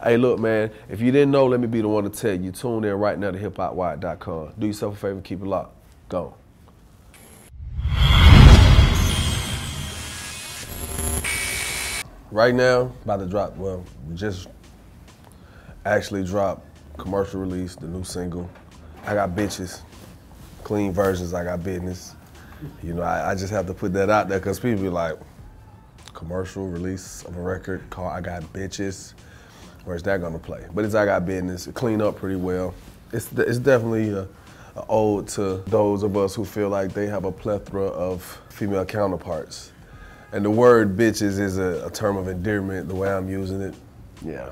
Hey, look, man, if you didn't know, let me be the one to tell you. Tune in right now to hiphopwire.com. Do yourself a favor, keep it locked. Go. Right now, about to drop, well, we just actually dropped commercial release, the new single. I got bitches, clean versions, I got business. You know, I just have to put that out there because people be like, commercial release of a record called I Got Bitches, where's that gonna play? But it's I Got Business, it cleaned up pretty well. It's definitely an ode to those of us who feel like they have a plethora of female counterparts. And the word bitches is a term of endearment, the way I'm using it. Yeah.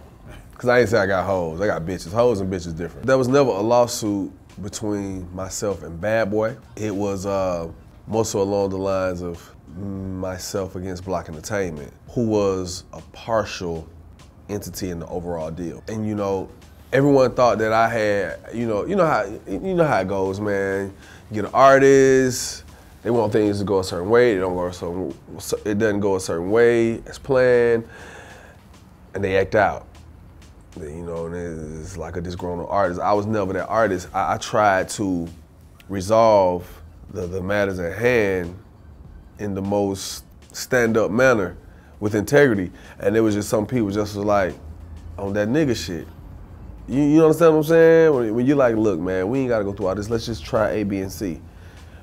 Because I ain't say I got hoes, I got bitches. Hoes and bitches different. There was never a lawsuit between myself and Bad Boy. It was more so along the lines of myself against Block Entertainment, who was a partial entity in the overall deal. And you know, everyone thought that I had, you know how it goes, man. You get an artist, they want things to go a certain way, it doesn't go a certain way as planned, and they act out. You know, and it's like a disgruntled artist. I was never that artist. I tried to resolve the matters at hand in the most stand-up manner with integrity. And there was just some people just was like, on that nigga shit. You understand what I'm saying? When you're like, look, man, we ain't gotta go through all this. Let's just try A, B, and C.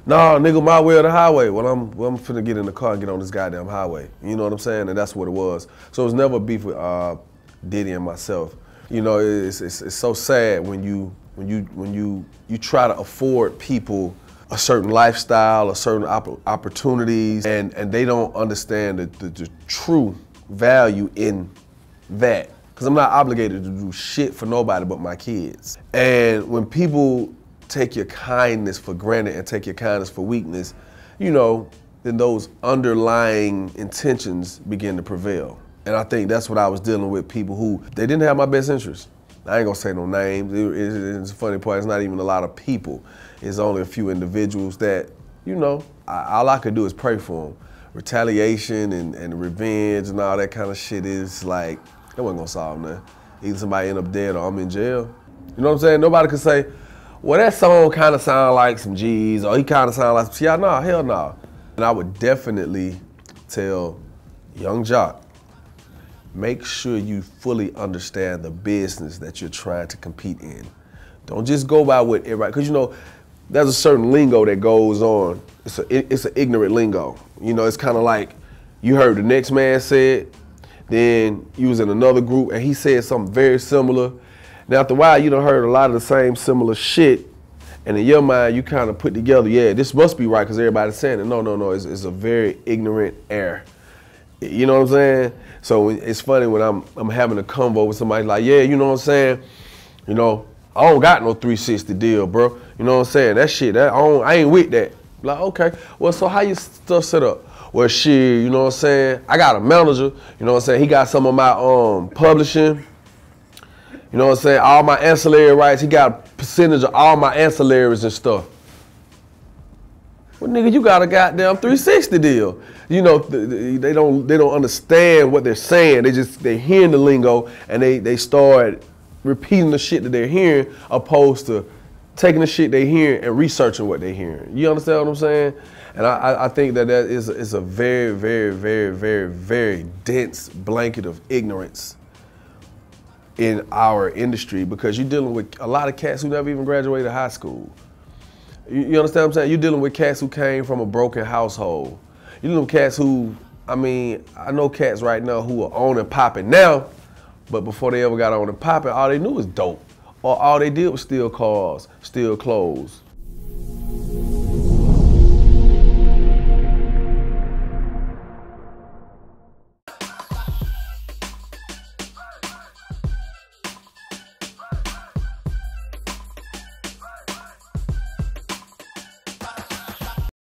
Nah, nigga, my way or the highway. Well, I'm finna get in the car and get on this goddamn highway. You know what I'm saying? And that's what it was. So it was never beef with Diddy and myself. You know, it's so sad when you try to afford people a certain lifestyle, a certain opportunities, and they don't understand the true value in that. Because I'm not obligated to do shit for nobody but my kids. And when people take your kindness for granted and take your kindness for weakness, you know, then those underlying intentions begin to prevail. And I think that's what I was dealing with, people who, they didn't have my best interest. I ain't gonna say no names. It's a funny part, it's not even a lot of people. It's only a few individuals that, you know, all I could do is pray for them. Retaliation and revenge and all that kind of shit is like, that wasn't gonna solve nothing. Either somebody end up dead or I'm in jail. You know what I'm saying? Nobody could say, well, that song kind of sound like some G's, or he kind of sound like some, yeah, no, hell no. And I would definitely tell young Jock, make sure you fully understand the business that you're trying to compete in. Don't just go by what everybody, because you know, there's a certain lingo that goes on. It's an ignorant lingo. You know, it's kind of like you heard the next man say it, then you was in another group and he said something very similar. Now after a while, you done heard a lot of the same similar shit, and in your mind, you kind of put together, yeah, this must be right because everybody's saying it. No, it's a very ignorant error. You know what I'm saying? So it's funny when I'm having a convo with somebody like, yeah, you know what I'm saying? You know, I don't got no 360 deal, bro. You know what I'm saying? That shit, I ain't with that. Like, okay, well, so how your stuff set up? Well, shit, you know what I'm saying? I got a manager, you know what I'm saying? He got some of my publishing. You know what I'm saying? All my ancillary rights, he got a percentage of all my ancillaries and stuff. Well, nigga, you got a goddamn 360 deal. You know, they don't understand what they're saying. They're hearing the lingo and they start repeating the shit that they're hearing opposed to taking the shit they hearing and researching what they're hearing. You understand what I'm saying? And I think that is a very, very, very, very, very dense blanket of ignorance in our industry, because you're dealing with a lot of cats who never even graduated high school. You understand what I'm saying? You're dealing with cats who came from a broken household. You're dealing with cats who, I mean, I know cats right now who are on and popping now, but before they ever got on and popping, all they knew was dope. Or all they did was steal cars, steal clothes.